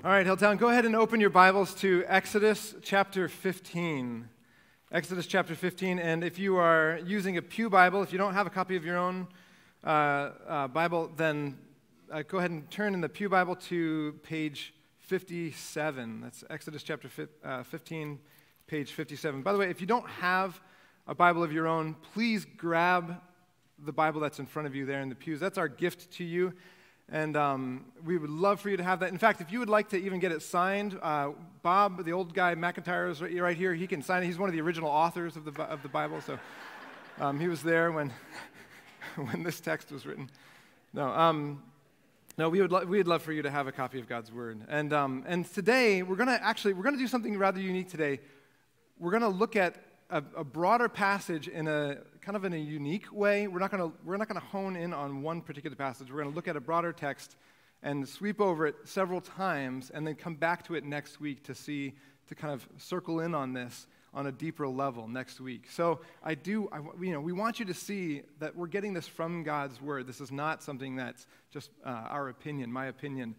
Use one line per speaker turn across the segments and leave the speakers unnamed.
All right, Hilltown, go ahead and open your Bibles to Exodus chapter 15. Exodus chapter 15, and if you are using a pew Bible, if you don't have a copy of your own Bible, then go ahead and turn in the pew Bible to page 57. That's Exodus chapter 15, page 57. By the way, if you don't have a Bible of your own, please grab the Bible that's in front of you there in the pews. That's our gift to you. And we would love for you to have that. In fact, if you would like to even get it signed, Bob, the old guy, McIntyre, is right here. He can sign it. He's one of the original authors of the Bible. So he was there when this text was written. No, we'd love for you to have a copy of God's Word. And today we're gonna do something rather unique today. We're gonna look at a broader passage in a kind of in a unique way. We're not gonna hone in on one particular passage. We're gonna look at a broader text and sweep over it several times, and then come back to it next week to kind of circle in on this on a deeper level next week. So we want you to see that we're getting this from God's Word. This is not something that's just our opinion, my opinion.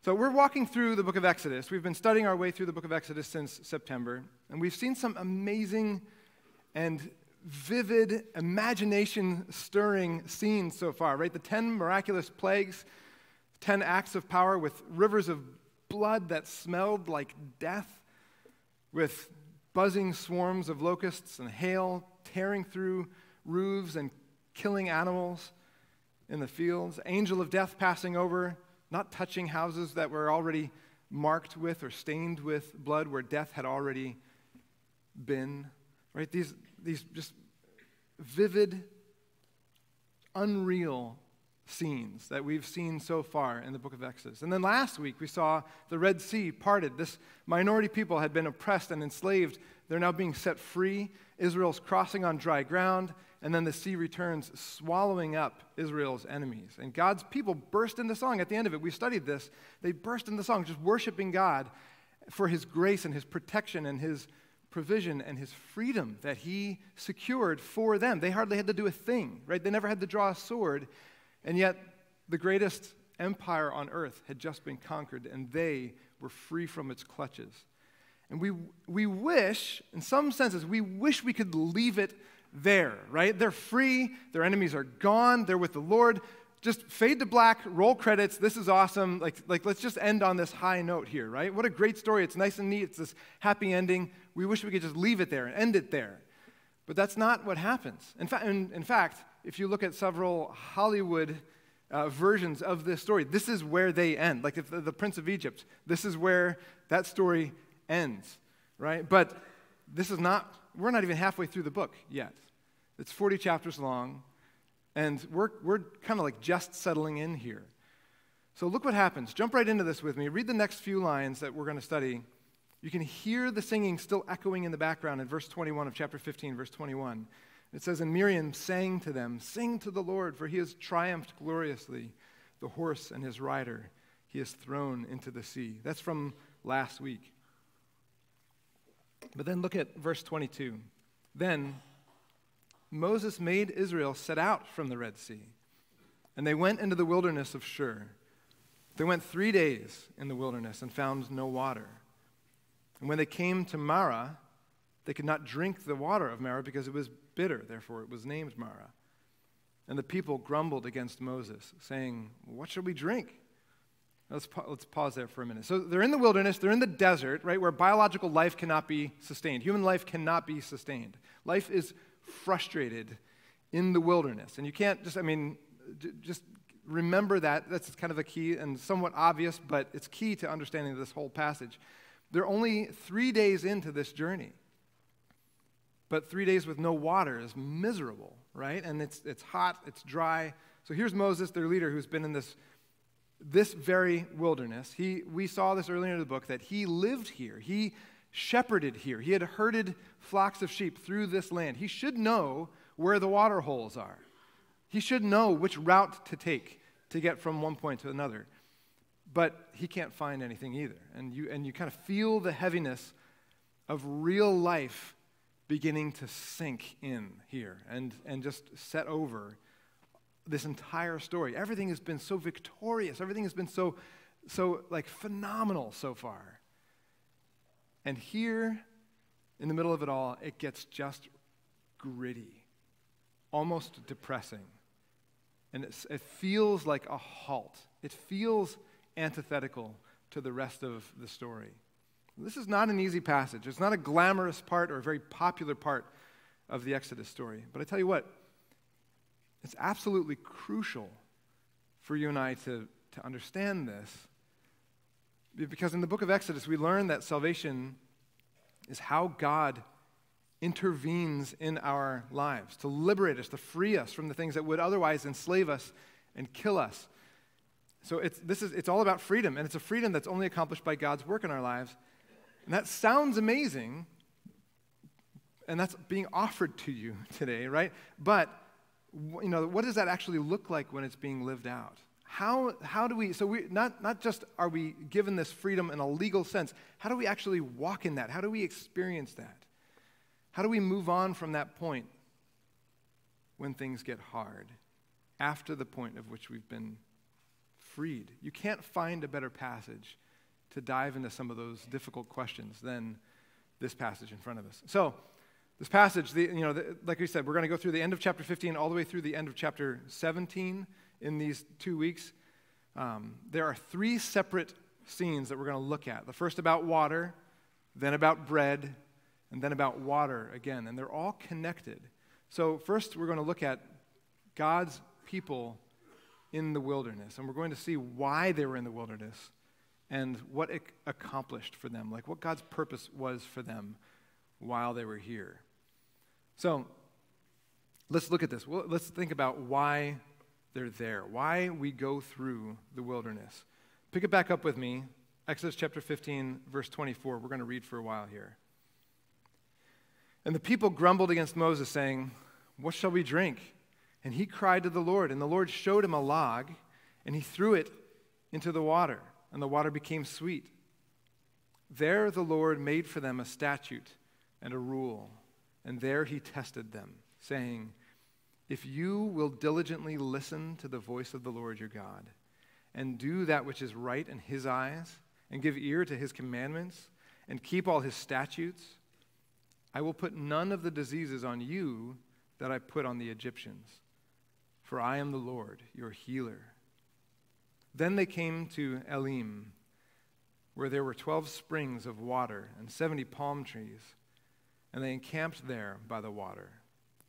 So we're walking through the book of Exodus. We've been studying our way through the book of Exodus since September, and we've seen some amazing and vivid, imagination-stirring scenes so far, right? The 10 miraculous plagues, 10 acts of power with rivers of blood that smelled like death, with buzzing swarms of locusts and hail tearing through roofs and killing animals in the fields, angel of death passing over, not touching houses that were already marked with or stained with blood where death had already been, right? These just vivid, unreal scenes that we've seen so far in the book of Exodus. And then last week we saw the Red Sea parted. This minority people had been oppressed and enslaved. They're now being set free. Israel's crossing on dry ground, and then the sea returns, swallowing up Israel's enemies. And God's people burst into song. At the end of it, we studied this. They burst into song, just worshiping God for His grace and His protection and His provision and His freedom that He secured for them. They hardly had to do a thing, right? They never had to draw a sword, and yet the greatest empire on earth had just been conquered, and they were free from its clutches. And we wish, in some senses, we wish we could leave it there, right? They're free, their enemies are gone, they're with the Lord. Just fade to black, roll credits, this is awesome. Like let's just end on this high note here, right? What a great story. It's nice and neat. It's this happy ending. We wish we could just leave it there and end it there. But that's not what happens. In fact, if you look at several Hollywood versions of this story, this is where they end. Like if the Prince of Egypt, this is where that story ends, right? But we're not even halfway through the book yet. It's 40 chapters long, and we're kind of like just settling in here. So look what happens. Jump right into this with me. Read the next few lines that we're going to study. You can hear the singing still echoing in the background in verse 21 of chapter 15, verse 21. It says, "And Miriam sang to them, 'Sing to the Lord, for He has triumphed gloriously. The horse and his rider He has thrown into the sea.'" That's from last week. But then look at verse 22. "Then Moses made Israel set out from the Red Sea, and they went into the wilderness of Shur. They went 3 days in the wilderness and found no water. And when they came to Marah, they could not drink the water of Marah because it was bitter, therefore it was named Marah. And the people grumbled against Moses, saying, 'What shall we drink?'" Let's pause there for a minute. So they're in the wilderness, they're in the desert, right, where biological life cannot be sustained. Human life cannot be sustained. Life is frustrated in the wilderness. And you can't just remember that. That's kind of a key and somewhat obvious, but it's key to understanding this whole passage. They're only 3 days into this journey. But 3 days with no water is miserable, right? And it's hot, it's dry. So here's Moses, their leader, who's been in this very wilderness. We saw this earlier in the book, that he lived here. He shepherded here. He had herded flocks of sheep through this land. He should know where the water holes are. He should know which route to take to get from one point to another. But he can't find anything either. And you kind of feel the heaviness of real life beginning to sink in here and just set over this entire story. Everything has been so victorious. Everything has been so So, like, phenomenal so far. And here, in the middle of it all, it gets just gritty, almost depressing. And it feels like a halt. It feels antithetical to the rest of the story. This is not an easy passage. It's not a glamorous part or a very popular part of the Exodus story. But I tell you what, it's absolutely crucial for you and I to understand this. Because in the book of Exodus, we learn that salvation is how God intervenes in our lives to liberate us, to free us from the things that would otherwise enslave us and kill us. So it's all about freedom, and it's a freedom that's only accomplished by God's work in our lives. And that sounds amazing, and that's being offered to you today, right? But what does that actually look like when it's being lived out? How do we, so we not just are we given this freedom in a legal sense, how do we actually walk in that? How do we experience that? How do we move on from that point when things get hard, after the point of which we've been freed? You can't find a better passage to dive into some of those difficult questions than this passage in front of us. So, this passage, like we said, we're going to go through the end of chapter 15 all the way through the end of chapter 17 in these 2 weeks. There are 3 separate scenes that we're going to look at. The first about water, then about bread, and then about water again. And they're all connected. So first we're going to look at God's people in the wilderness. And we're going to see why they were in the wilderness and what it accomplished for them, like what God's purpose was for them while they were here. So let's look at this. Let's think about why they're there, why we go through the wilderness. Pick it back up with me, Exodus chapter 15, verse 24. We're going to read for a while here. And the people grumbled against Moses, saying, "What shall we drink?" And he cried to the Lord, and the Lord showed him a log, and he threw it into the water, and the water became sweet. There the Lord made for them a statute and a rule, and there he tested them, saying, "If you will diligently listen to the voice of the Lord your God, and do that which is right in his eyes, and give ear to his commandments, and keep all his statutes, I will put none of the diseases on you that I put on the Egyptians, for I am the Lord, your healer." Then they came to Elim, where there were 12 springs of water and 70 palm trees, and they encamped there by the water.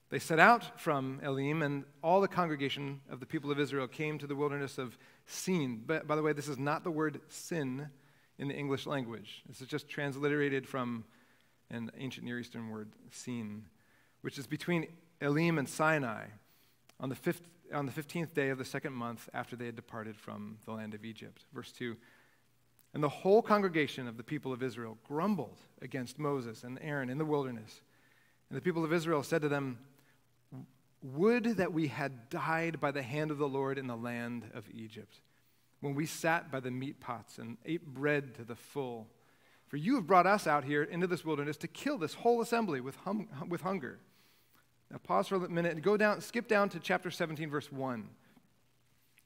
They set out from Elim, and all the congregation of the people of Israel came to the wilderness of Sin. But, by the way, this is not the word sin in the English language. This is just transliterated from an ancient Near Eastern word, Sin, which is between Elim and Sinai on the 15th day of the second month after they had departed from the land of Egypt. Verse 2, "And the whole congregation of the people of Israel grumbled against Moses and Aaron in the wilderness. And the people of Israel said to them, 'Would that we had died by the hand of the Lord in the land of Egypt, when we sat by the meat pots and ate bread to the full. For you have brought us out here into this wilderness to kill this whole assembly with hunger.'" Now pause for a minute and skip down to chapter 17, verse 1.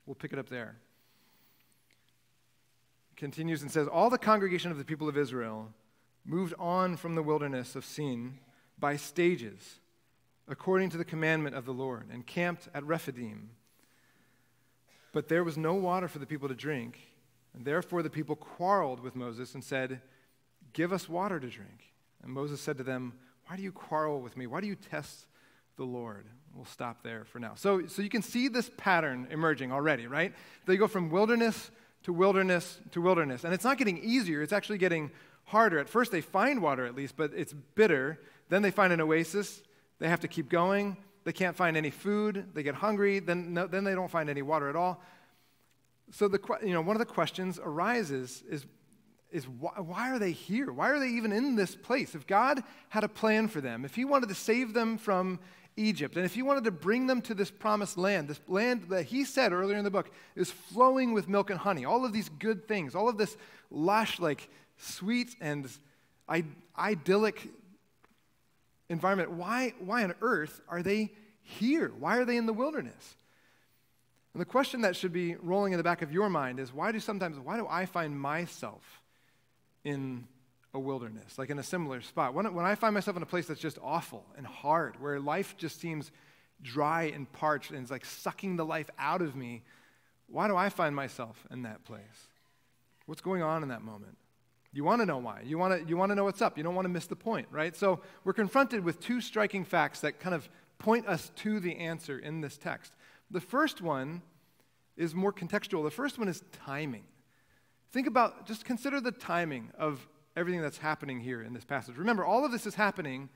We'll pick it up there. It continues and says, "All the congregation of the people of Israel moved on from the wilderness of Sin by stages, according to the commandment of the Lord, and camped at Rephidim. But there was no water for the people to drink, and therefore the people quarreled with Moses and said, 'Give us water to drink.' And Moses said to them, 'Why do you quarrel with me? Why do you test the Lord?'" We'll stop there for now. So you can see this pattern emerging already, right? They go from wilderness to wilderness to wilderness. And it's not getting easier, it's actually getting harder. At first they find water at least, but it's bitter. Then they find an oasis. They have to keep going. They can't find any food. They get hungry. Then they don't find any water at all. So one of the questions arises is why are they here? Why are they even in this place? If God had a plan for them, if he wanted to save them from Egypt, and if he wanted to bring them to this promised land, this land that he said earlier in the book is flowing with milk and honey, all of these good things, all of this lush, like sweet and idyllic environment, why on earth are they here? Why are they in the wilderness? And the question that should be rolling in the back of your mind is, why do I find myself in a wilderness, like in a similar spot? When I find myself in a place that's just awful and hard, where life just seems dry and parched and it's like sucking the life out of me, why do I find myself in that place? What's going on in that moment? You want to know why. You want to know what's up. You don't want to miss the point, right? So we're confronted with two striking facts that kind of point us to the answer in this text. The first one is more contextual. The first one is timing. Just consider the timing of everything that's happening here in this passage. Remember, all of this is happening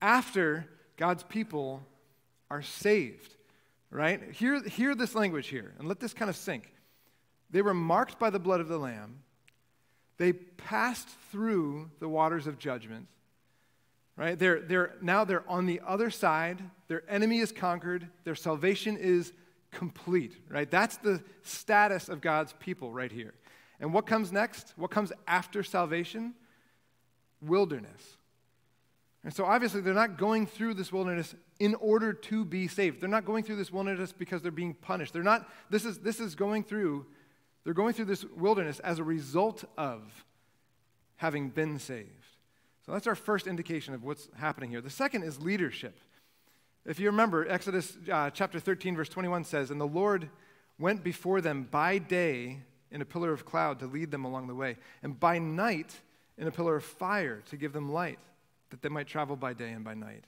after God's people are saved, right? Hear this language here, and let this kind of sink. They were marked by the blood of the Lamb. They passed through the waters of judgment, right? Now they're on the other side. Their enemy is conquered. Their salvation is complete, right? That's the status of God's people right here. And what comes next? What comes after salvation? Wilderness. And so obviously they're not going through this wilderness in order to be saved. They're not going through this wilderness because they're being punished. They're going through this wilderness as a result of having been saved. So that's our first indication of what's happening here. The second is leadership. If you remember, Exodus chapter 13, verse 21 says, "And the Lord went before them by day in a pillar of cloud to lead them along the way, and by night in a pillar of fire to give them light, that they might travel by day and by night."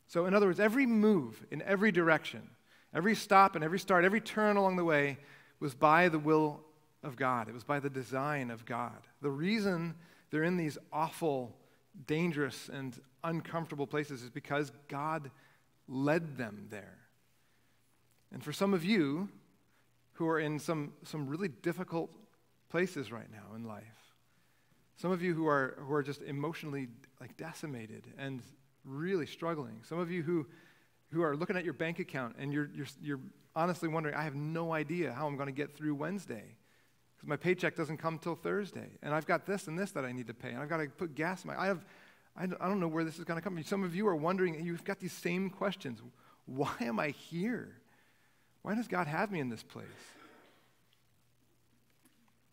So in other words, every move in every direction, every stop and every start, every turn along the way was by the will of God. It was by the design of God. The reason they're in these awful, dangerous, and uncomfortable places is because God led them there. And for some of you who are in some really difficult places right now in life, some of you who are just emotionally like decimated and really struggling, some of you who are looking at your bank account and you're honestly wondering, I have no idea how I'm going to get through Wednesday because my paycheck doesn't come till Thursday, and I've got this and this that I need to pay, and I've got to put gas in I don't know where this is going to come from. Some of you are wondering, and you've got these same questions. Why am I here? Why does God have me in this place?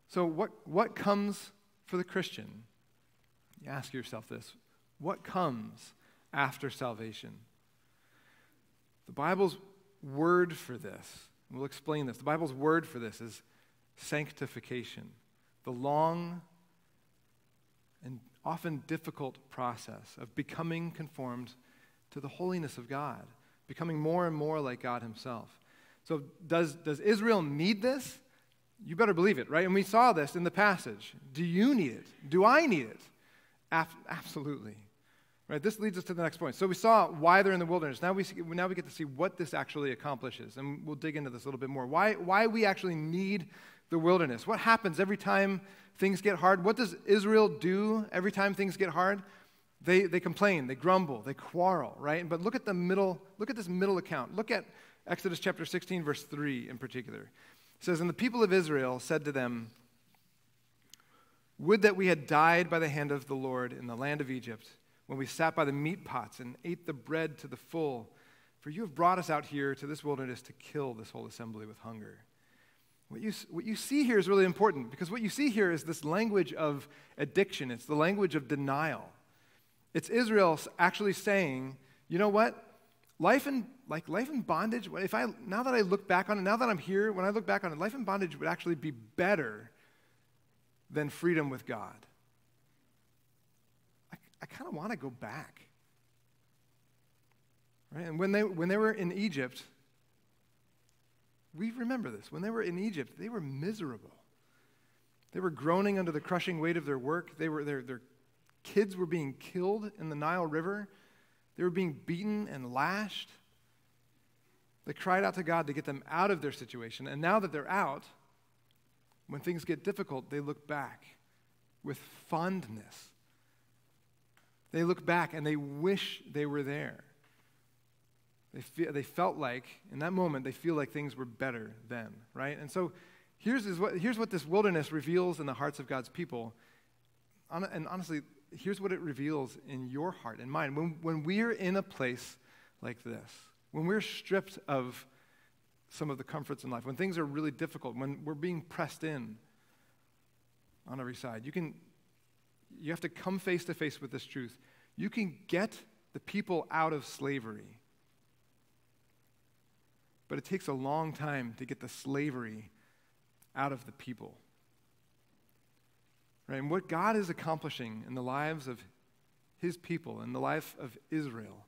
So what comes for the Christian? You ask yourself this. What comes after salvation? The Bible's word for this, and we'll explain this, the Bible's word for this is sanctification, the long and often difficult process of becoming conformed to the holiness of God, becoming more and more like God himself. So does Israel need this? You better believe it, right? And we saw this in the passage. Do you need it? Do I need it? Absolutely. Right? This leads us to the next point. So we saw why they're in the wilderness. Now we get to see what this actually accomplishes, and we'll dig into this a little bit more. Why we actually need the wilderness. What happens every time things get hard? What does Israel do every time things get hard? They complain, they grumble, they quarrel, right? But look at this middle account. Look at Exodus chapter 16, verse 3 in particular. It says, "And the people of Israel said to them, 'Would that we had died by the hand of the Lord in the land of Egypt, when we sat by the meat pots and ate the bread to the full. For you have brought us out here to this wilderness to kill this whole assembly with hunger.'" What you see here is really important, because what you see here is this language of addiction. It's the language of denial. It's Israel actually saying, you know what? Life in bondage, now that I look back on it, now that I'm here, when I look back on it, life in bondage would actually be better than freedom with God. I kind of want to go back. Right? And when they were in Egypt, we remember this. When they were in Egypt, they were miserable. They were groaning under the crushing weight of their work. Their kids were being killed in the Nile River. They were being beaten and lashed. They cried out to God to get them out of their situation. And now that they're out, when things get difficult, they look back with fondness. They look back and they wish they were there. They felt like, in that moment, they feel like things were better then, right? And so here's what this wilderness reveals in the hearts of God's people. And honestly, here's what it reveals in your heart and mine. When we're in a place like this, when we're stripped of some of the comforts in life, when things are really difficult, when we're being pressed in on every side, you have to come face to face with this truth. You can get the people out of slavery, but it takes a long time to get the slavery out of the people. Right? And what God is accomplishing in the lives of his people, in the life of Israel,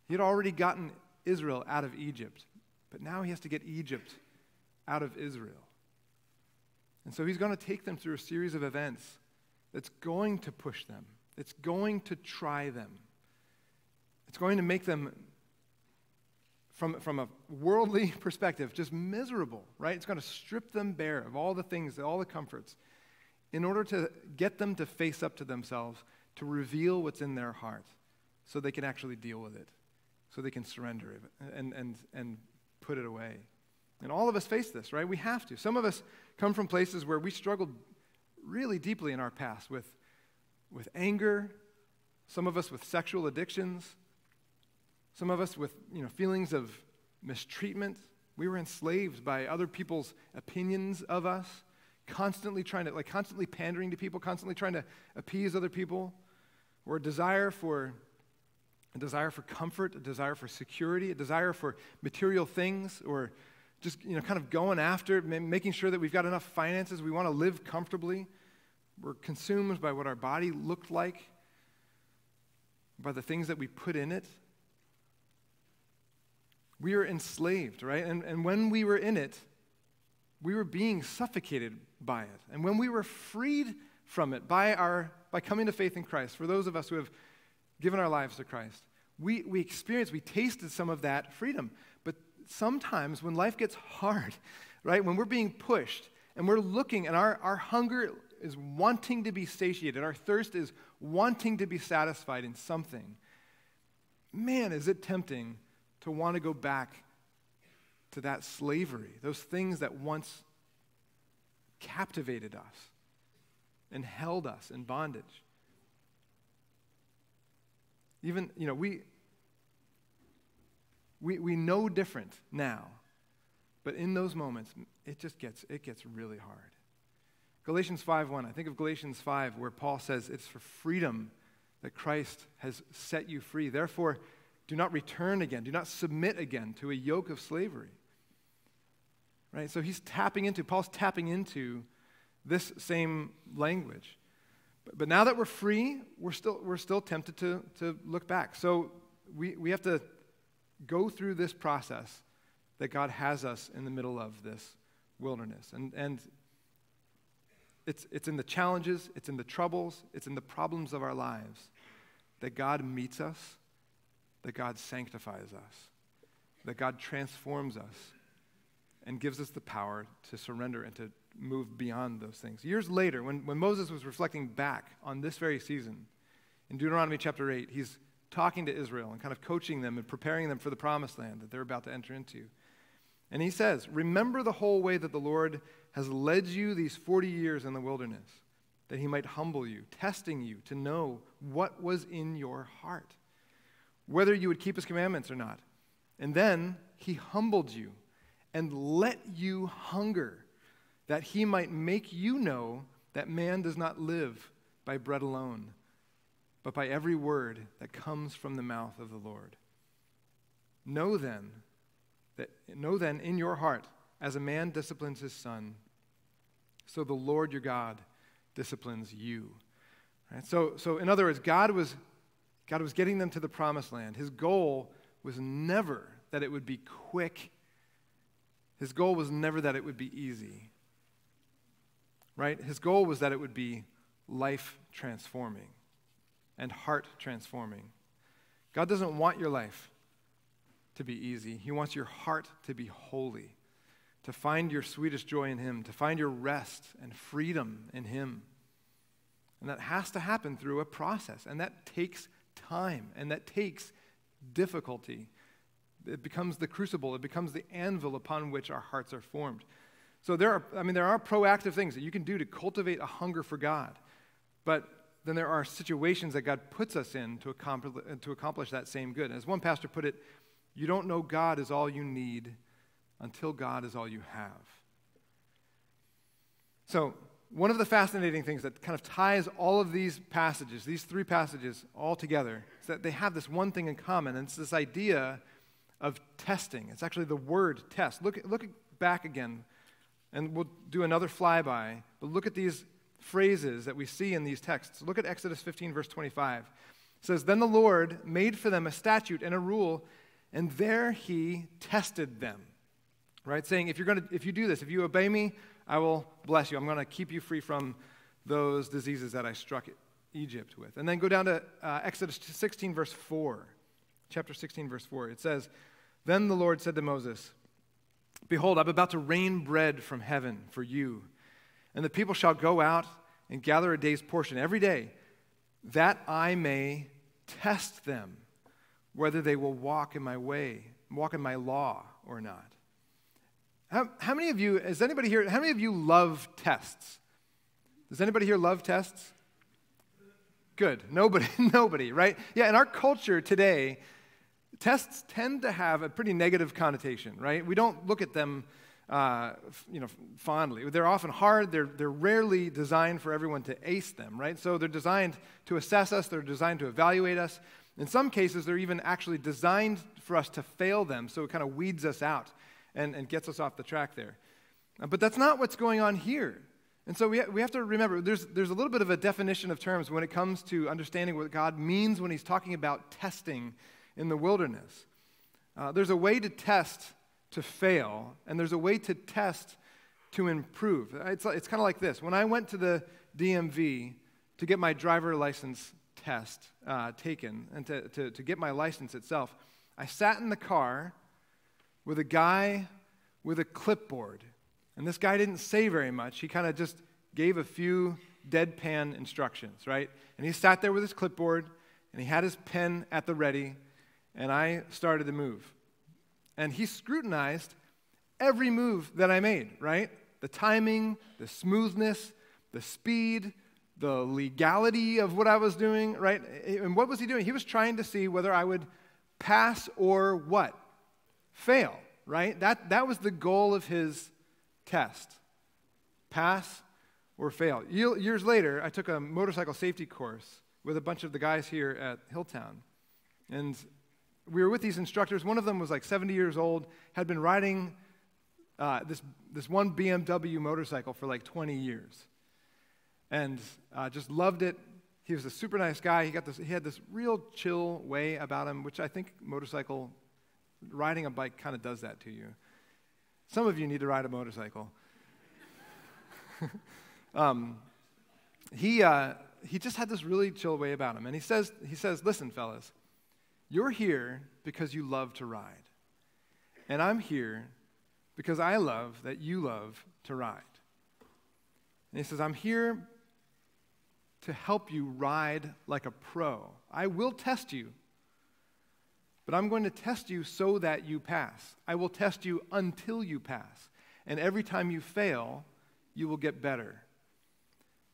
he had already gotten Israel out of Egypt, but now he has to get Egypt out of Israel. And so he's going to take them through a series of events that's going to push them. It's going to try them. It's going to make them, from a worldly perspective, just miserable, right? It's going to strip them bare of all the things, all the comforts, in order to get them to face up to themselves, to reveal what's in their heart, so they can actually deal with it, so they can surrender it and put it away. And all of us face this, right? We have to. Some of us come from places where we struggled really deeply in our past with anger, some of us with sexual addictions, some of us with feelings of mistreatment. We were enslaved by other people's opinions of us, constantly pandering to people, constantly trying to appease other people, or a desire for comfort, a desire for security, a desire for material things, or just kind of going after, making sure that we've got enough finances. We want to live comfortably. We're consumed by what our body looked like, by the things that we put in it. We are enslaved, right? And when we were in it, we were being suffocated by it. And when we were freed from it by coming to faith in Christ, for those of us who have given our lives to Christ, we tasted some of that freedom. But sometimes when life gets hard, right, when we're being pushed and we're looking and our hunger is wanting to be satiated, our thirst is wanting to be satisfied in something, man, is it tempting to want to go back to that slavery, those things that once captivated us and held us in bondage. Even, we know different now, but in those moments, it gets really hard. Galatians 5:1, I think of Galatians 5, where Paul says it's for freedom that Christ has set you free. Therefore, do not return again, do not submit again to a yoke of slavery. Right? So Paul's tapping into this same language. But now that we're free, we're still tempted to look back. So we have to go through this process that God has us in the middle of this wilderness. And it's in the challenges, it's in the troubles, it's in the problems of our lives that God meets us, that God sanctifies us, that God transforms us and gives us the power to surrender and to move beyond those things. Years later, when Moses was reflecting back on this very season, in Deuteronomy chapter 8, he's talking to Israel and kind of coaching them and preparing them for the promised land that they're about to enter into. And he says, remember the whole way that the Lord has led you these 40 years in the wilderness, that he might humble you, testing you to know what was in your heart, whether you would keep his commandments or not. And then he humbled you and let you hunger, that he might make you know that man does not live by bread alone, but by every word that comes from the mouth of the Lord. Know then in your heart, as a man disciplines his son, so the Lord your God disciplines you. Right? So in other words, God was getting them to the promised land. His goal was never that it would be quick. His goal was never that it would be easy. Right? His goal was that it would be life transforming and heart transforming. God doesn't want your life to be easy. He wants your heart to be holy, to find your sweetest joy in him, to find your rest and freedom in him. And that has to happen through a process, and that takes time, and that takes difficulty. It becomes the crucible, it becomes the anvil upon which our hearts are formed. So there are proactive things that you can do to cultivate a hunger for God, but then there are situations that God puts us in to accomplish that same good. As one pastor put it, you don't know God is all you need until God is all you have. So, one of the fascinating things that kind of ties all of these passages, these three passages, all together, is that they have this one thing in common, and it's this idea of testing. It's actually the word test. Look back again, and we'll do another flyby, but look at these phrases that we see in these texts. Look at Exodus 15, verse 25. It says, "Then the Lord made for them a statute and a rule, and there he tested them." Right? Saying, if you do this, if you obey me, I will bless you. I'm going to keep you free from those diseases that I struck Egypt with. And then go down to Exodus 16, verse 4. Chapter 16, verse 4. It says, "Then the Lord said to Moses, 'Behold, I'm about to rain bread from heaven for you, and the people shall go out and gather a day's portion every day, that I may test them, whether they will walk in my way, walk in my law or not.'" How many of you, is anybody here, how many of you love tests? Does anybody here love tests? Good. Nobody, right? Yeah, in our culture today, tests tend to have a pretty negative connotation, right? We don't look at them, fondly. They're often hard. They're rarely designed for everyone to ace them, right? So they're designed to assess us. They're designed to evaluate us. In some cases, they're even actually designed for us to fail them, so it kind of weeds us out and gets us off the track there. But that's not what's going on here. And so we have to remember, there's a little bit of a definition of terms when it comes to understanding what God means when he's talking about testing in the wilderness. There's a way to test to fail, and there's a way to test to improve. It's kind of like this. When I went to the DMV to get my driver license test taken and to get my license itself, I sat in the car with a guy with a clipboard. And this guy didn't say very much. He kind of just gave a few deadpan instructions, right? And he sat there with his clipboard, and he had his pen at the ready, and I started to move. And he scrutinized every move that I made, right? The timing, the smoothness, the speed, the legality of what I was doing, right? And what was he doing? He was trying to see whether I would pass or what? Fail, right? That was the goal of his test. Pass or fail. Years later, I took a motorcycle safety course with a bunch of the guys here at Hilltown. And we were with these instructors. One of them was like 70 years old, had been riding this one BMW motorcycle for like 20 years. And just loved it. He was a super nice guy. He had this real chill way about him, which I think riding a bike kind of does that to you. Some of you need to ride a motorcycle. He just had this really chill way about him. And he says, "Listen, fellas, you're here because you love to ride. And I'm here because I love that you love to ride." And he says, "I'm here to help you ride like a pro. I will test you, but I'm going to test you so that you pass. I will test you until you pass. And every time you fail, you will get better.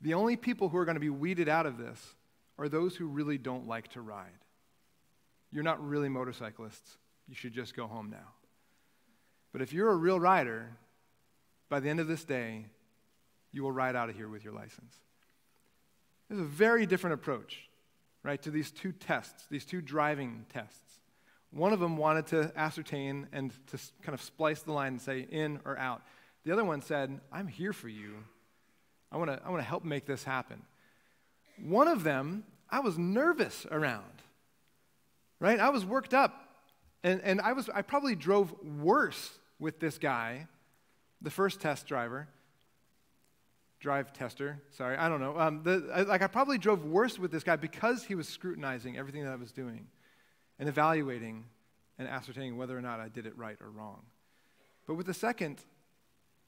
The only people who are going to be weeded out of this are those who really don't like to ride. You're not really motorcyclists. You should just go home now. But if you're a real rider, by the end of this day, you will ride out of here with your license." There's a very different approach, right, to these two tests, these two driving tests. One of them wanted to ascertain and to kind of splice the line and say in or out. The other one said, "I'm here for you. I want to help make this happen." One of them, I was nervous around, right? I was worked up, and I probably drove worse with this guy, the first drive tester. Sorry, I don't know. I probably drove worse with this guy because he was scrutinizing everything that I was doing and evaluating and ascertaining whether or not I did it right or wrong. But with the second,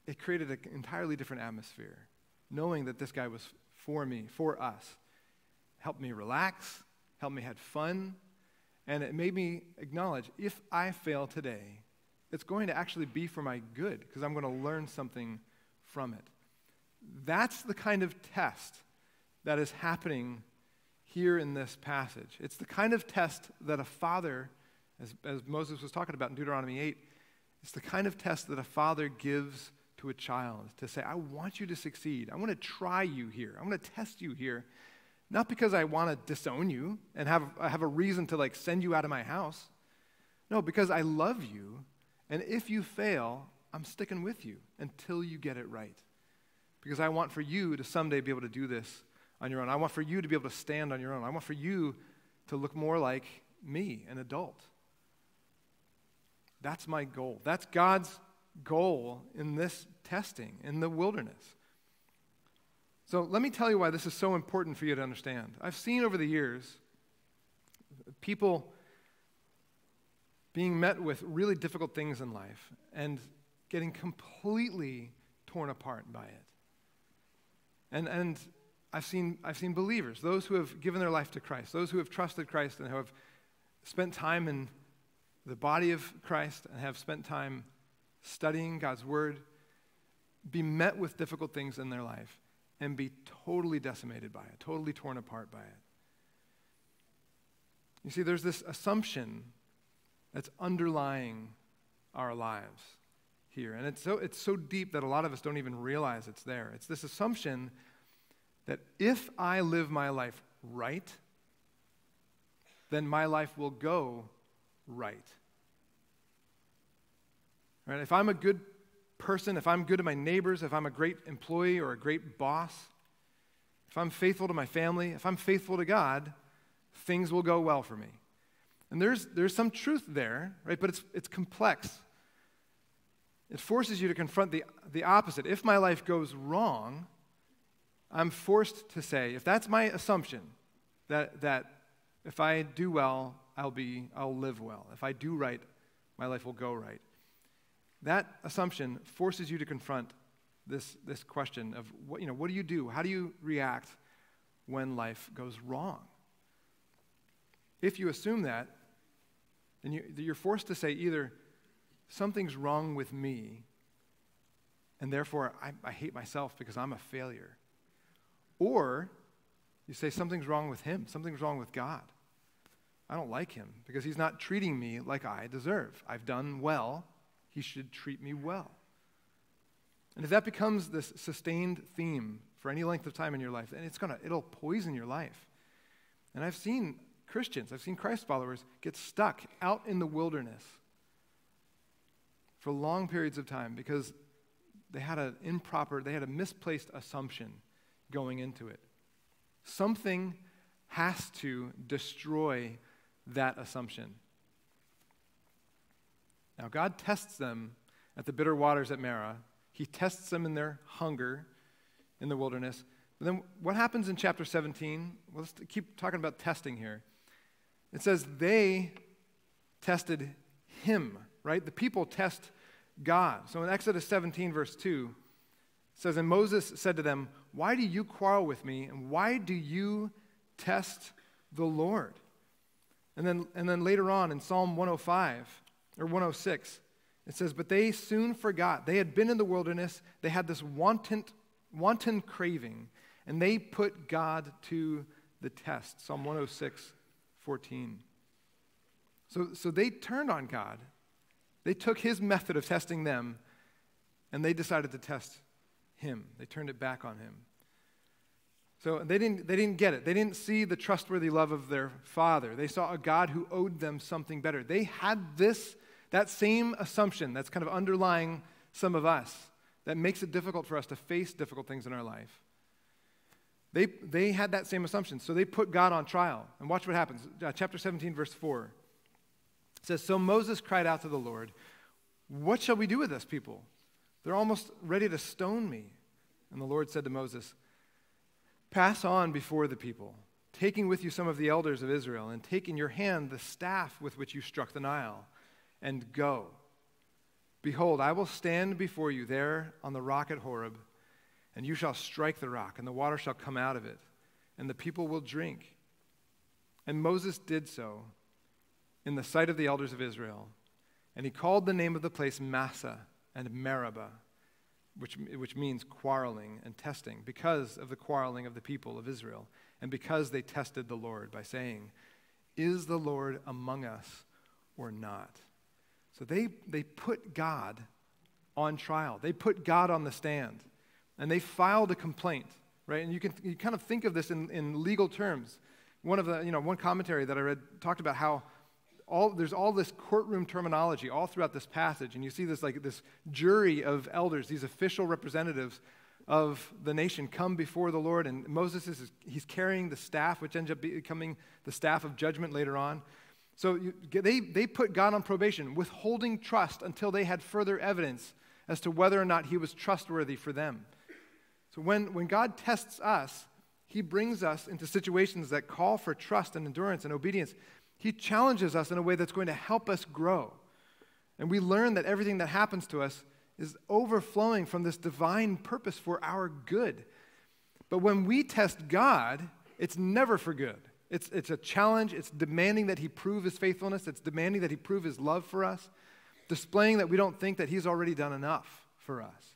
it created an entirely different atmosphere, knowing that this guy was for me, for us. Helped me relax, helped me have fun, and it made me acknowledge, if I fail today, it's going to actually be for my good, because I'm going to learn something from it. That's the kind of test that is happening here in this passage. It's the kind of test that a father, as Moses was talking about in Deuteronomy 8, It's the kind of test that a father gives to a child to say, I want you to succeed. I want to try you here. I want to test you here. Not because I want to disown you and have a reason to send you out of my house. No, because I love you, and if you fail, I'm sticking with you until you get it right. Because I want for you to someday be able to do this on your own. I want for you to be able to stand on your own. I want for you to look more like me, an adult. That's my goal. That's God's goal in this testing, in the wilderness. So let me tell you why this is so important for you to understand. I've seen over the years people being met with really difficult things in life and getting completely torn apart by it. And I've seen believers, those who have given their life to Christ, those who have trusted Christ and who have spent time in the body of Christ and have spent time studying God's word, be met with difficult things in their life and be totally decimated by it, totally torn apart by it. You see, there's this assumption that's underlying our lives here. And it's so deep that a lot of us don't even realize it's there. It's this assumption that if I live my life right, then my life will go right. Right? If I'm a good person, if I'm good to my neighbors, if I'm a great employee or a great boss, if I'm faithful to my family, if I'm faithful to God, things will go well for me. And there's some truth there, right? But it's complex. It forces you to confront the opposite. If my life goes wrong, I'm forced to say, if that's my assumption, that if I do well, I'll live well. If I do right, my life will go right. That assumption forces you to confront this question of what do you do? How do you react when life goes wrong? If you assume that, then you're forced to say either something's wrong with me, and therefore I hate myself because I'm a failure. Or you say something's wrong with him, something's wrong with God. I don't like him because he's not treating me like I deserve. I've done well. He should treat me well. And if that becomes this sustained theme for any length of time in your life, then it'll poison your life. And I've seen Christians, I've seen Christ followers get stuck out in the wilderness for long periods of time because they had a misplaced assumption going into it. Something has to destroy that assumption. Now, God tests them at the bitter waters at Marah. He tests them in their hunger in the wilderness. But then what happens in chapter 17? Well, let's keep talking about testing here. It says they tested him, right? The people test God. So in Exodus 17, verse 2, it says, and Moses said to them, why do you quarrel with me, and why do you test the Lord? And then later on in Psalm 105, or 106, it says, but they soon forgot. They had been in the wilderness. They had this wanton craving, and they put God to the test. Psalm 106:14. So they turned on God. They took his method of testing them, and they decided to test him. They turned it back on him. So they didn't get it. They didn't see the trustworthy love of their father. They saw a God who owed them something better. They had that same assumption that's kind of underlying some of us that makes it difficult for us to face difficult things in our life. They had that same assumption, so they put God on trial. And watch what happens. Chapter 17, verse 4. It says, so Moses cried out to the Lord, what shall we do with this people? They're almost ready to stone me. And the Lord said to Moses, pass on before the people, taking with you some of the elders of Israel, and take in your hand the staff with which you struck the Nile, and go. Behold, I will stand before you there on the rock at Horeb, and you shall strike the rock, and the water shall come out of it, and the people will drink. And Moses did so in the sight of the elders of Israel, and he called the name of the place Massah and Meribah, which means quarreling and testing, because of the quarreling of the people of Israel, and because they tested the Lord by saying, is the Lord among us or not? So they put God on trial. They put God on the stand, and they filed a complaint, right? And you kind of think of this in legal terms. One commentary that I read talked about how there's all this courtroom terminology all throughout this passage, and you see this jury of elders, these official representatives of the nation come before the Lord, and Moses he's carrying the staff, which ends up becoming the staff of judgment later on. So they put God on probation, withholding trust until they had further evidence as to whether or not he was trustworthy for them. So when God tests us, he brings us into situations that call for trust and endurance and obedience. He challenges us in a way that's going to help us grow. And we learn that everything that happens to us is overflowing from this divine purpose for our good. But when we test God, it's never for good. It's a challenge. It's demanding that he prove his faithfulness. It's demanding that he prove his love for us, displaying that we don't think that he's already done enough for us.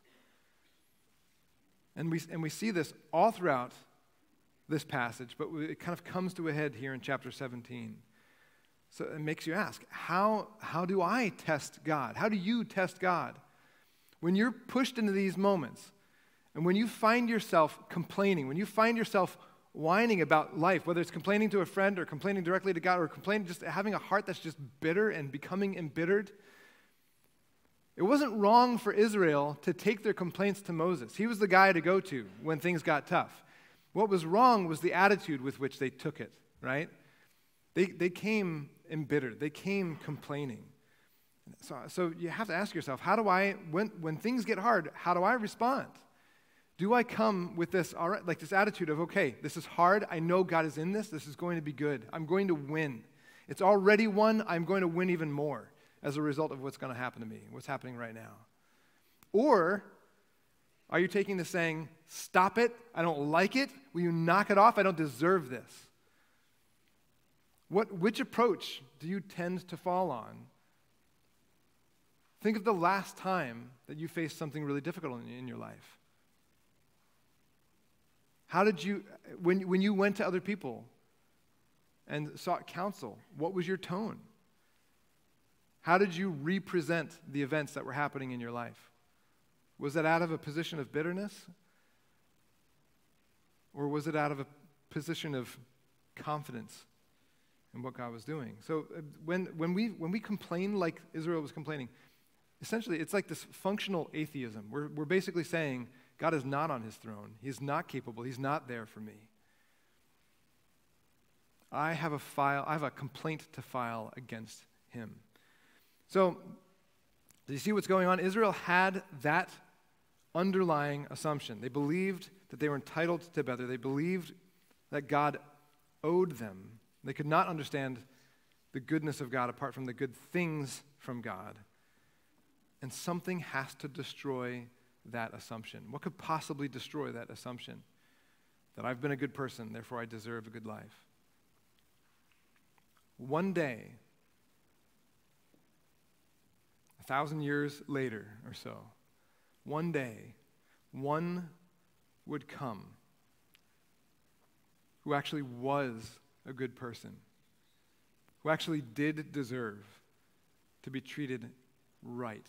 And we see this all throughout this passage, but it kind of comes to a head here in chapter 17. So it makes you ask, how do I test God? How do you test God? When you're pushed into these moments, and when you find yourself complaining, when you find yourself whining about life, whether it's complaining to a friend or complaining directly to God or just having a heart that's just bitter and becoming embittered, it wasn't wrong for Israel to take their complaints to Moses. He was the guy to go to when things got tough. What was wrong was the attitude with which they took it, right? They came embittered. They came complaining. So you have to ask yourself, when things get hard, how do I respond? Do I come with this attitude of, okay, this is hard. I know God is in this. This is going to be good. I'm going to win. It's already won. I'm going to win even more as a result of what's going to happen to me, what's happening right now. Or are you taking this saying, stop it. I don't like it. Will you knock it off? I don't deserve this. Which approach do you tend to fall on? Think of the last time that you faced something really difficult in your life. How did you, when you went to other people and sought counsel, what was your tone? How did you represent the events that were happening in your life? Was it out of a position of bitterness? Or was it out of a position of confidence in what God was doing? So when we complain like Israel was complaining, essentially it's like this functional atheism. We're basically saying, God is not on his throne. He's not capable. He's not there for me. I have a complaint to file against him. So, do you see what's going on? Israel had that underlying assumption. They believed that they were entitled to better. They believed that God owed them. They could not understand the goodness of God apart from the good things from God. And something has to destroy that assumption. What could possibly destroy that assumption? That I've been a good person, therefore I deserve a good life. One day, 1,000 years later or so, one day, one would come who actually was a good person, who actually did deserve to be treated right.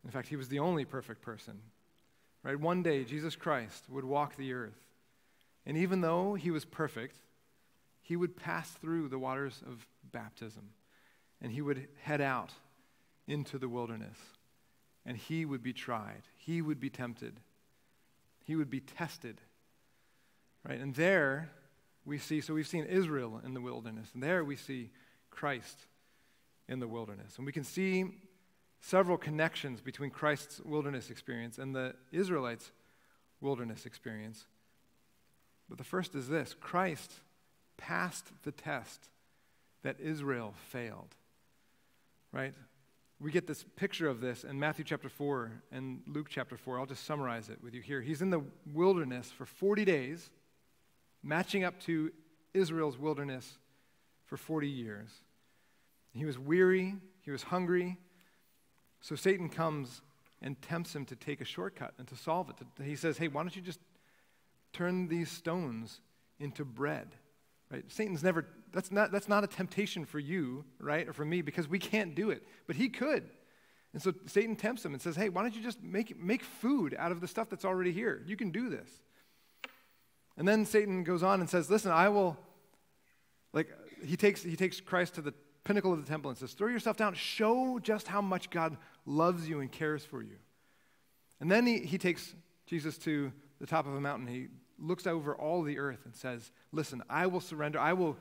In fact, he was the only perfect person, right? One day, Jesus Christ would walk the earth. And even though he was perfect, he would pass through the waters of baptism. And he would head out into the wilderness. And he would be tried. He would be tempted. He would be tested. Right? And there we see, so we've seen Israel in the wilderness. And there we see Christ in the wilderness. And we can see several connections between Christ's wilderness experience and the Israelites' wilderness experience. But the first is this: Christ passed the test that Israel failed. Right? We get this picture of this in Matthew chapter 4 and Luke chapter 4. I'll just summarize it with you here. He's in the wilderness for 40 days, matching up to Israel's wilderness for 40 years. He was weary, he was hungry, so Satan comes and tempts him to take a shortcut and to solve it. He says, hey, why don't you just turn these stones into bread? right? That's not a temptation for you, right, or for me, because we can't do it. But he could. And so Satan tempts him and says, hey, why don't you just make food out of the stuff that's already here? You can do this. And then Satan goes on and says, listen, I will, he takes Christ to the pinnacle of the temple and says, throw yourself down, show just how much God loves you and cares for you. And then he takes Jesus to the top of a mountain. He looks over all the earth and says, listen, I will surrender. I will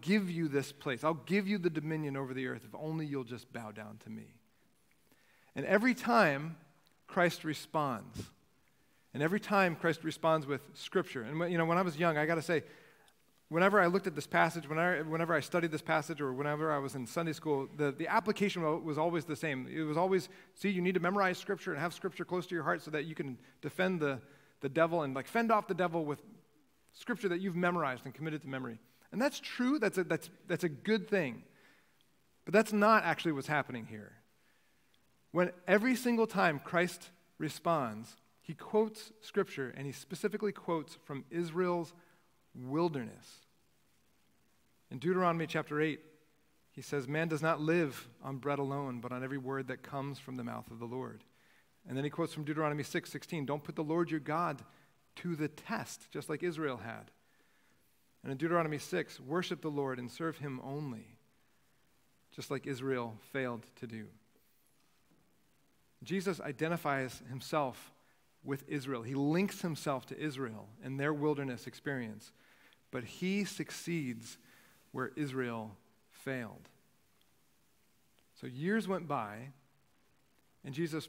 give you this place. I'll give you the dominion over the earth if only you'll just bow down to me. And every time Christ responds, with Scripture, and when I was young, I got to say, whenever I looked at this passage, whenever I studied this passage, or whenever I was in Sunday school, the application was always the same. It was always, you need to memorize Scripture and have Scripture close to your heart so that you can defend the devil and fend off the devil with Scripture that you've memorized and committed to memory. And that's true. That's a good thing. But that's not actually what's happening here. When every single time Christ responds, he quotes Scripture, and he specifically quotes from Israel's wilderness. In Deuteronomy chapter 8, he says, man does not live on bread alone, but on every word that comes from the mouth of the Lord. And then he quotes from Deuteronomy 6:16, don't put the Lord your God to the test, just like Israel had. And in Deuteronomy 6, worship the Lord and serve him only, just like Israel failed to do. Jesus identifies himself with Israel. He links himself to Israel and their wilderness experience, but he succeeds where Israel failed. So years went by, and Jesus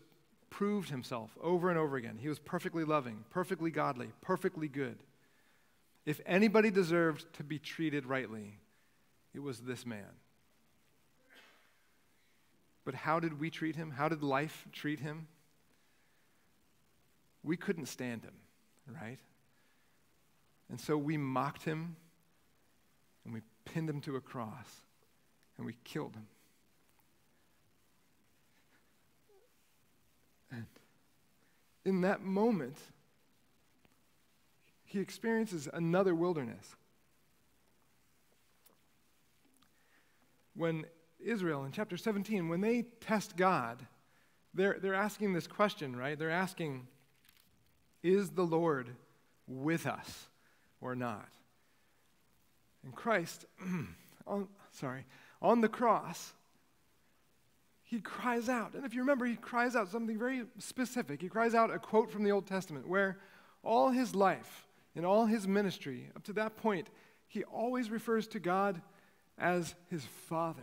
proved himself over and over again. He was perfectly loving, perfectly godly, perfectly good. If anybody deserved to be treated rightly, it was this man. But how did we treat him? How did life treat him? We couldn't stand him, right? And so we mocked him, and we pinned him to a cross, and we killed him. And in that moment, he experiences another wilderness. When Israel, in chapter 17, when they test God, they're asking this question, right? They're asking, is the Lord with us or not? And Christ, on the cross, he cries out. And if you remember, he cries out something very specific. He cries out a quote from the Old Testament where all his life and all his ministry, up to that point, he always refers to God as his Father.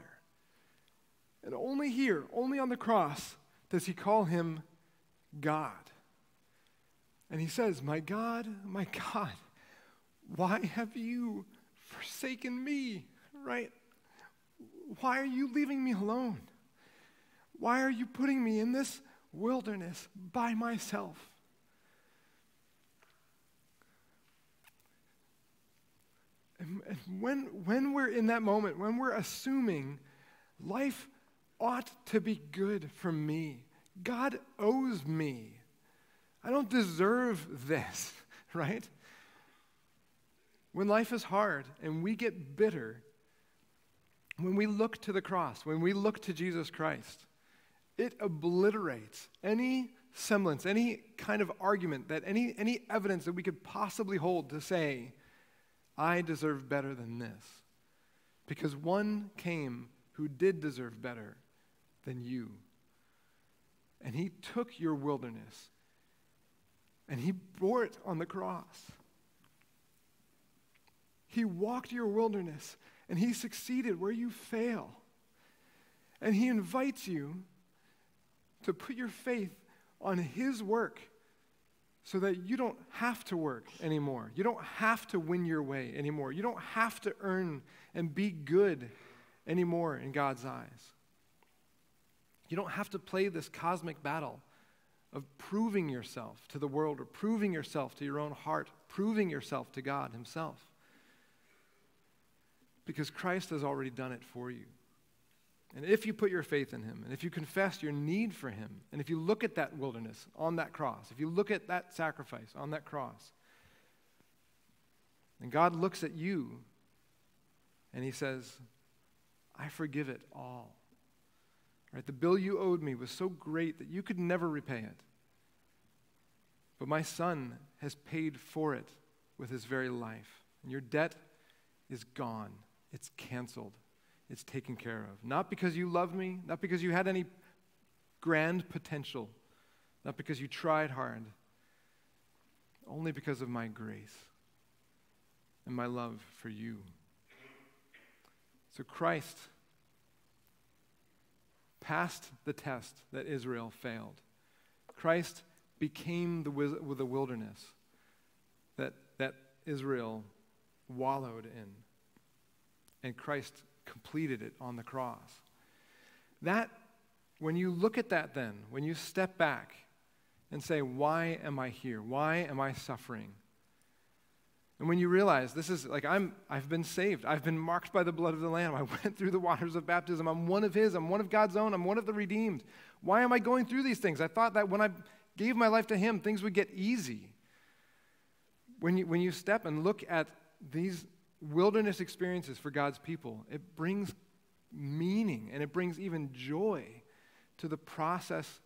And only here, only on the cross, does he call him God. And he says, my God, why have you forsaken me, right? Why are you leaving me alone? Why are you putting me in this wilderness by myself? And when we're in that moment, when we're assuming life ought to be good for me, God owes me, I don't deserve this, right? When life is hard and we get bitter, when we look to the cross, when we look to Jesus Christ, it obliterates any semblance, any kind of argument, that any evidence that we could possibly hold to say, I deserve better than this. Because one came who did deserve better than you. And he took your wilderness and he bore it on the cross. He walked your wilderness and he succeeded where you fail. And he invites you to put your faith on his work so that you don't have to work anymore. You don't have to win your way anymore. You don't have to earn and be good anymore in God's eyes. You don't have to play this cosmic battle of proving yourself to the world or proving yourself to your own heart, proving yourself to God himself. Because Christ has already done it for you. And if you put your faith in him, and if you confess your need for him, and if you look at that wilderness on that cross, if you look at that sacrifice on that cross, and God looks at you And he says, I forgive it all. Right? The bill you owed me was so great that you could never repay it. But my son has paid for it with his very life. And your debt is gone. It's canceled. It's taken care of. Not because you loved me, not because you had any grand potential, not because you tried hard, only because of my grace and my love for you. So Christ passed the test that Israel failed. Christ became the wilderness that Israel wallowed in. And Christ completed it on the cross. That, when you look at that then, when you step back and say, why am I here? Why am I suffering? And when you realize this is like I've been saved. I've been marked by the blood of the Lamb. I went through the waters of baptism. I'm one of His. I'm one of God's own. I'm one of the redeemed. Why am I going through these things? I thought that when I gave my life to Him, things would get easy. When you step and look at these wilderness experiences for God's people, it brings meaning and it brings even joy to the process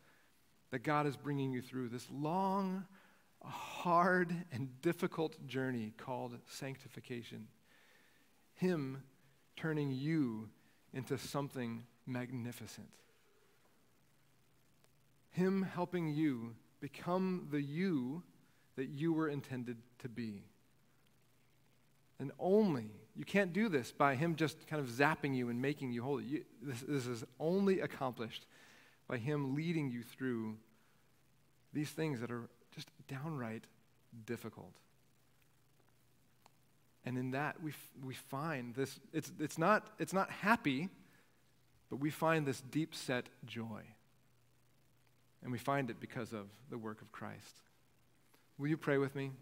that God is bringing you through, this long, hard, and difficult journey called sanctification. Him turning you into something magnificent. Him helping you become the you that you were intended to be. And you can't do this by Him just kind of zapping you and making you holy. This is only accomplished by Him leading you through these things that are just downright difficult. And in that we find this, it's not happy, but we find this deep-set joy. And we find it because of the work of Christ. Will you pray with me?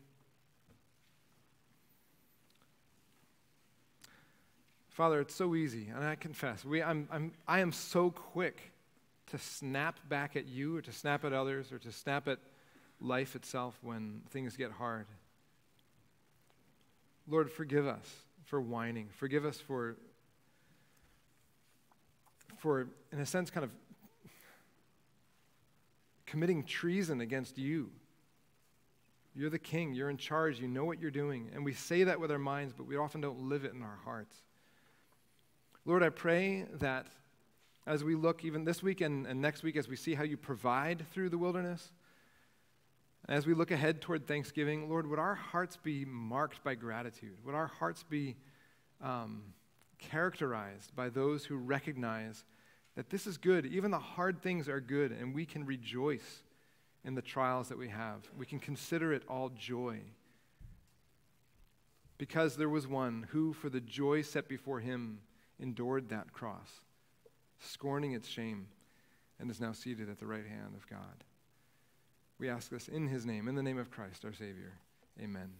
Father, it's so easy, and I confess, I am so quick to snap back at you or to snap at others or to snap at life itself when things get hard. Lord, forgive us for whining. Forgive us for in a sense, kind of committing treason against you. You're the king. You're in charge. You know what you're doing. And we say that with our minds, but we often don't live it in our hearts. Lord, I pray that as we look even this week and next week, as we see how you provide through the wilderness, and as we look ahead toward Thanksgiving, Lord, would our hearts be marked by gratitude? Would our hearts be characterized by those who recognize that this is good, even the hard things are good, and we can rejoice in the trials that we have. We can consider it all joy. Because there was one who, for the joy set before him, endured that cross, scorning its shame, and is now seated at the right hand of God. We ask this in His name, in the name of Christ, our Savior. Amen.